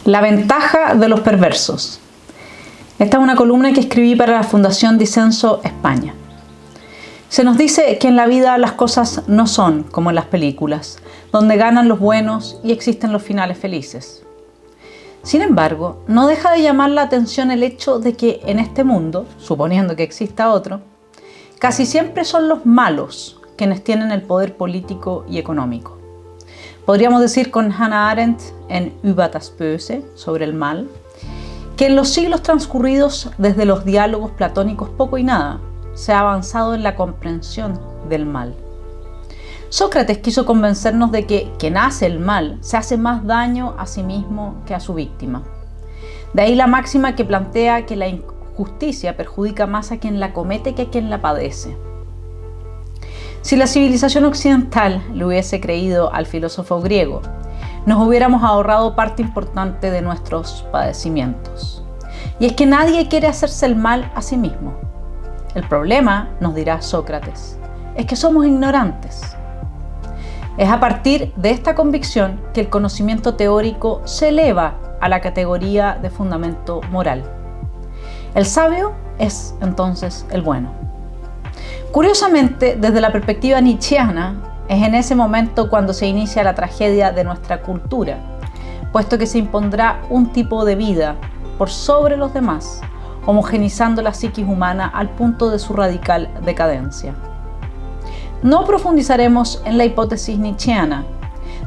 La ventaja de los perversos. Esta es una columna que escribí para la Fundación Disenso España. Se nos dice que en la vida las cosas no son como en las películas, donde ganan los buenos y existen los finales felices. Sin embargo, no deja de llamar la atención el hecho de que en este mundo, suponiendo que exista otro, casi siempre son los malos quienes tienen el poder político y económico. Podríamos decir con Hannah Arendt en Über das Böse, sobre el mal, que en los siglos transcurridos desde los diálogos platónicos poco y nada se ha avanzado en la comprensión del mal. Sócrates quiso convencernos de que quien hace el mal se hace más daño a sí mismo que a su víctima. De ahí la máxima que plantea que la injusticia perjudica más a quien la comete que a quien la padece. Si la civilización occidental le hubiese creído al filósofo griego, nos hubiéramos ahorrado parte importante de nuestros padecimientos. Y es que nadie quiere hacerse el mal a sí mismo. El problema, nos dirá Sócrates, es que somos ignorantes. Es a partir de esta convicción que el conocimiento teórico se eleva a la categoría de fundamento moral. El sabio es entonces el bueno. Curiosamente, desde la perspectiva nietzscheana, es en ese momento cuando se inicia la tragedia de nuestra cultura, puesto que se impondrá un tipo de vida por sobre los demás, homogenizando la psiquis humana al punto de su radical decadencia. No profundizaremos en la hipótesis nietzscheana,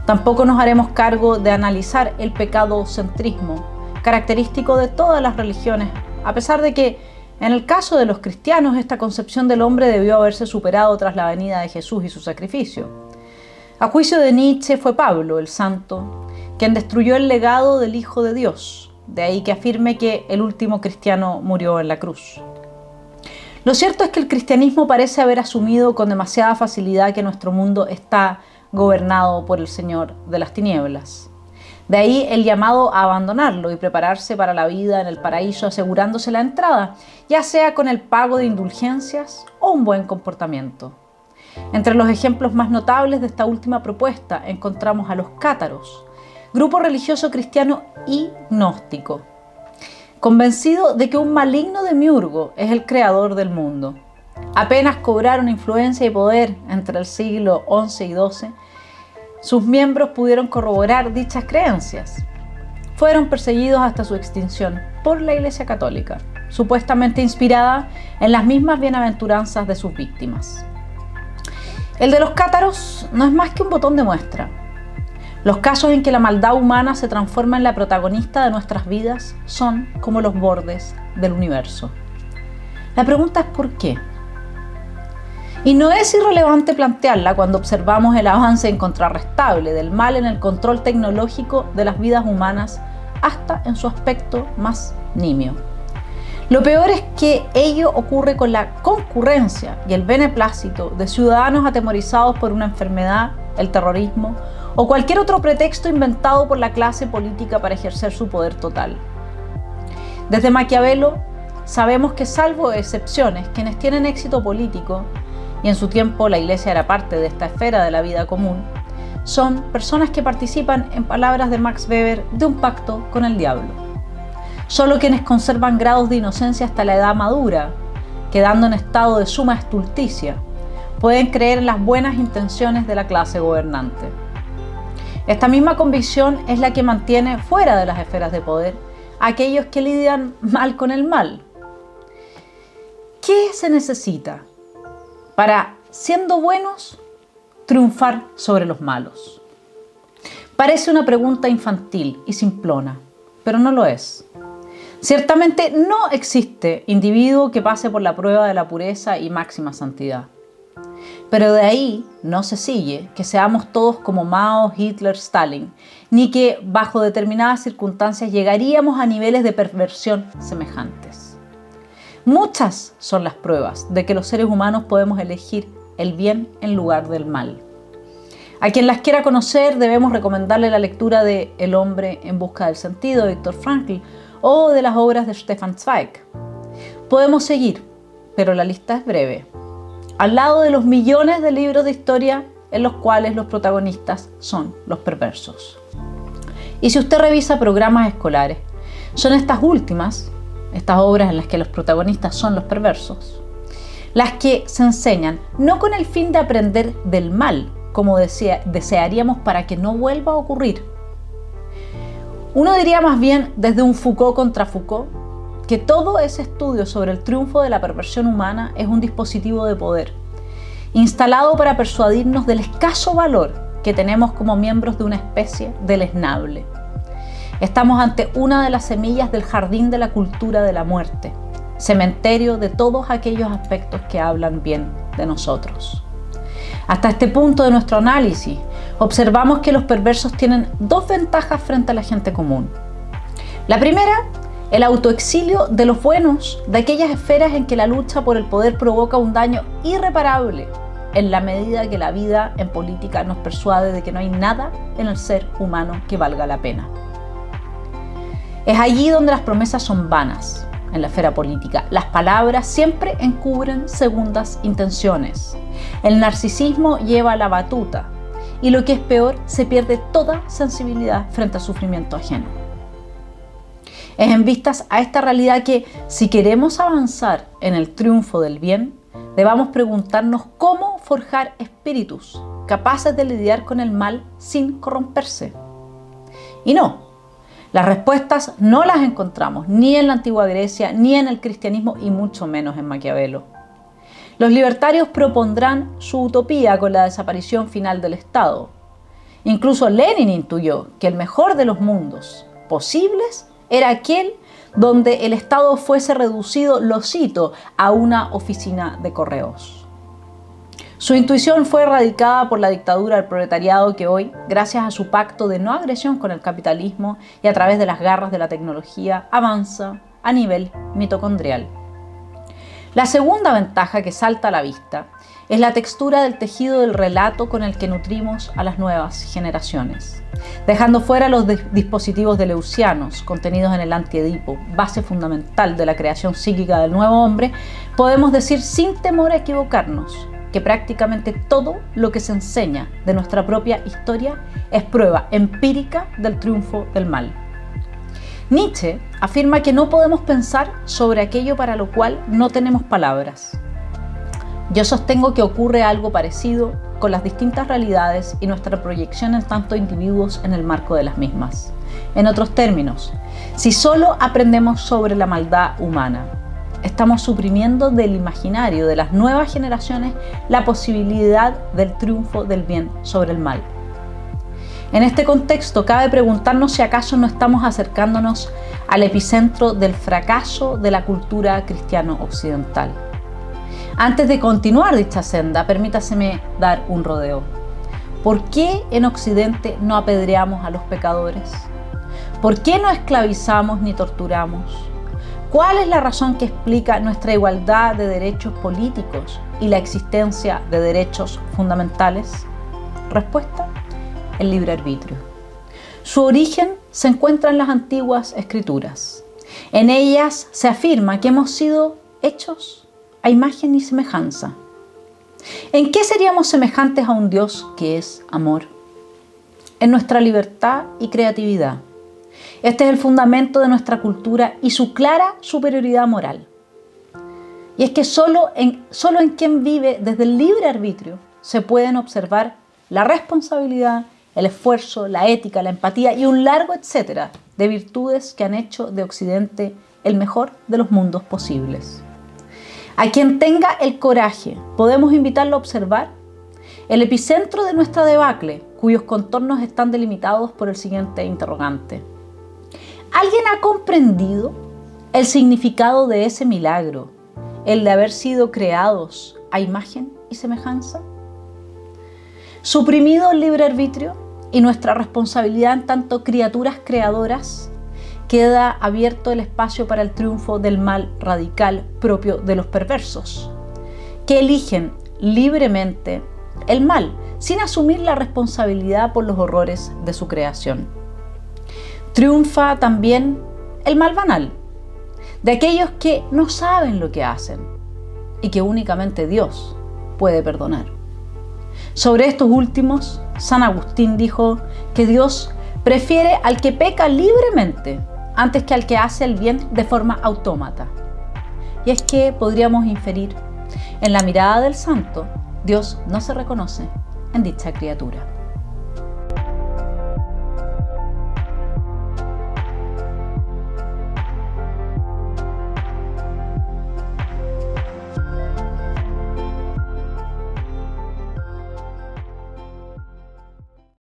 tampoco nos haremos cargo de analizar el pecadocentrismo, característico de todas las religiones, a pesar de que en el caso de los cristianos, esta concepción del hombre debió haberse superado tras la venida de Jesús y su sacrificio. A juicio de Nietzsche fue Pablo, el santo, quien destruyó el legado del Hijo de Dios, de ahí que afirme que el último cristiano murió en la cruz. Lo cierto es que el cristianismo parece haber asumido con demasiada facilidad que nuestro mundo está gobernado por el Señor de las tinieblas. De ahí el llamado a abandonarlo y prepararse para la vida en el paraíso, asegurándose la entrada, ya sea con el pago de indulgencias o un buen comportamiento. Entre los ejemplos más notables de esta última propuesta encontramos a los cátaros, grupo religioso cristiano y gnóstico, convencido de que un maligno demiurgo es el creador del mundo. Apenas cobraron influencia y poder entre el siglo XI y XII, sus miembros pudieron corroborar dichas creencias. Fueron perseguidos hasta su extinción por la Iglesia Católica, supuestamente inspirada en las mismas bienaventuranzas de sus víctimas. El de los cátaros no es más que un botón de muestra. Los casos en que la maldad humana se transforma en la protagonista de nuestras vidas son como los bordes del universo. La pregunta es ¿por qué? Y no es irrelevante plantearla cuando observamos el avance incontrarrestable del mal en el control tecnológico de las vidas humanas hasta en su aspecto más nimio. Lo peor es que ello ocurre con la concurrencia y el beneplácito de ciudadanos atemorizados por una enfermedad, el terrorismo o cualquier otro pretexto inventado por la clase política para ejercer su poder total. Desde Maquiavelo sabemos que, salvo excepciones, quienes tienen éxito político, y en su tiempo la Iglesia era parte de esta esfera de la vida común, son personas que participan, en palabras de Max Weber, de un pacto con el diablo. Solo quienes conservan grados de inocencia hasta la edad madura, quedando en estado de suma estulticia, pueden creer en las buenas intenciones de la clase gobernante. Esta misma convicción es la que mantiene fuera de las esferas de poder a aquellos que lidian mal con el mal. ¿Qué se necesita para, siendo buenos, triunfar sobre los malos? Parece una pregunta infantil y simplona, pero no lo es. Ciertamente no existe individuo que pase por la prueba de la pureza y máxima santidad. Pero de ahí no se sigue que seamos todos como Mao, Hitler, Stalin, ni que bajo determinadas circunstancias llegaríamos a niveles de perversión semejantes. Muchas son las pruebas de que los seres humanos podemos elegir el bien en lugar del mal. A quien las quiera conocer debemos recomendarle la lectura de El hombre en busca del sentido de Viktor Frankl o de las obras de Stefan Zweig. Podemos seguir, pero la lista es breve. Al lado de los millones de libros de historia en los cuales los protagonistas son los perversos. Y si usted revisa programas escolares, son estas últimas, estas obras en las que los protagonistas son los perversos, las que se enseñan no con el fin de aprender del mal, como desearíamos para que no vuelva a ocurrir. Uno diría más bien desde un Foucault contra Foucault, que todo ese estudio sobre el triunfo de la perversión humana es un dispositivo de poder, instalado para persuadirnos del escaso valor que tenemos como miembros de una especie deleznable. Estamos ante una de las semillas del jardín de la cultura de la muerte, cementerio de todos aquellos aspectos que hablan bien de nosotros. Hasta este punto de nuestro análisis, observamos que los perversos tienen dos ventajas frente a la gente común. La primera, el autoexilio de los buenos, de aquellas esferas en que la lucha por el poder provoca un daño irreparable, en la medida que la vida en política nos persuade de que no hay nada en el ser humano que valga la pena. Es allí donde las promesas son vanas, en la esfera política. Las palabras siempre encubren segundas intenciones. El narcisismo lleva la batuta y lo que es peor, se pierde toda sensibilidad frente al sufrimiento ajeno. Es en vistas a esta realidad que, si queremos avanzar en el triunfo del bien, debamos preguntarnos cómo forjar espíritus capaces de lidiar con el mal sin corromperse. Y no, las respuestas no las encontramos ni en la antigua Grecia, ni en el cristianismo y mucho menos en Maquiavelo. Los libertarios propondrán su utopía con la desaparición final del Estado. Incluso Lenin intuyó que el mejor de los mundos posibles era aquel donde el Estado fuese reducido, lo cito, a una oficina de correos. Su intuición fue erradicada por la dictadura del proletariado que hoy, gracias a su pacto de no agresión con el capitalismo y a través de las garras de la tecnología, avanza a nivel mitocondrial. La segunda ventaja que salta a la vista es la textura del tejido del relato con el que nutrimos a las nuevas generaciones. Dejando fuera los dispositivos deleuzianos contenidos en el Anti-Edipo, base fundamental de la creación psíquica del nuevo hombre, podemos decir sin temor a equivocarnos que prácticamente todo lo que se enseña de nuestra propia historia es prueba empírica del triunfo del mal. Nietzsche afirma que no podemos pensar sobre aquello para lo cual no tenemos palabras. Yo sostengo que ocurre algo parecido con las distintas realidades y nuestra proyección en tanto individuos en el marco de las mismas. En otros términos, si solo aprendemos sobre la maldad humana, estamos suprimiendo del imaginario de las nuevas generaciones la posibilidad del triunfo del bien sobre el mal. En este contexto, cabe preguntarnos si acaso no estamos acercándonos al epicentro del fracaso de la cultura cristiano-occidental. Antes de continuar dicha senda, permítaseme dar un rodeo. ¿Por qué en Occidente no apedreamos a los pecadores? ¿Por qué no esclavizamos ni torturamos? ¿Cuál es la razón que explica nuestra igualdad de derechos políticos y la existencia de derechos fundamentales? Respuesta: el libre arbitrio. Su origen se encuentra en las antiguas escrituras. En ellas se afirma que hemos sido hechos a imagen y semejanza. ¿En qué seríamos semejantes a un Dios que es amor? En nuestra libertad y creatividad. Este es el fundamento de nuestra cultura y su clara superioridad moral. Y es que solo en quien vive desde el libre arbitrio se pueden observar la responsabilidad, el esfuerzo, la ética, la empatía y un largo etcétera de virtudes que han hecho de Occidente el mejor de los mundos posibles. A quien tenga el coraje, podemos invitarlo a observar el epicentro de nuestra debacle, cuyos contornos están delimitados por el siguiente interrogante. ¿Alguien ha comprendido el significado de ese milagro, el de haber sido creados a imagen y semejanza? Suprimido el libre arbitrio y nuestra responsabilidad en tanto criaturas creadoras, queda abierto el espacio para el triunfo del mal radical propio de los perversos, que eligen libremente el mal sin asumir la responsabilidad por los horrores de su creación. Triunfa también el mal banal, de aquellos que no saben lo que hacen y que únicamente Dios puede perdonar. Sobre estos últimos, San Agustín dijo que Dios prefiere al que peca libremente antes que al que hace el bien de forma autómata. Y es que podríamos inferir, en la mirada del santo, Dios no se reconoce en dicha criatura.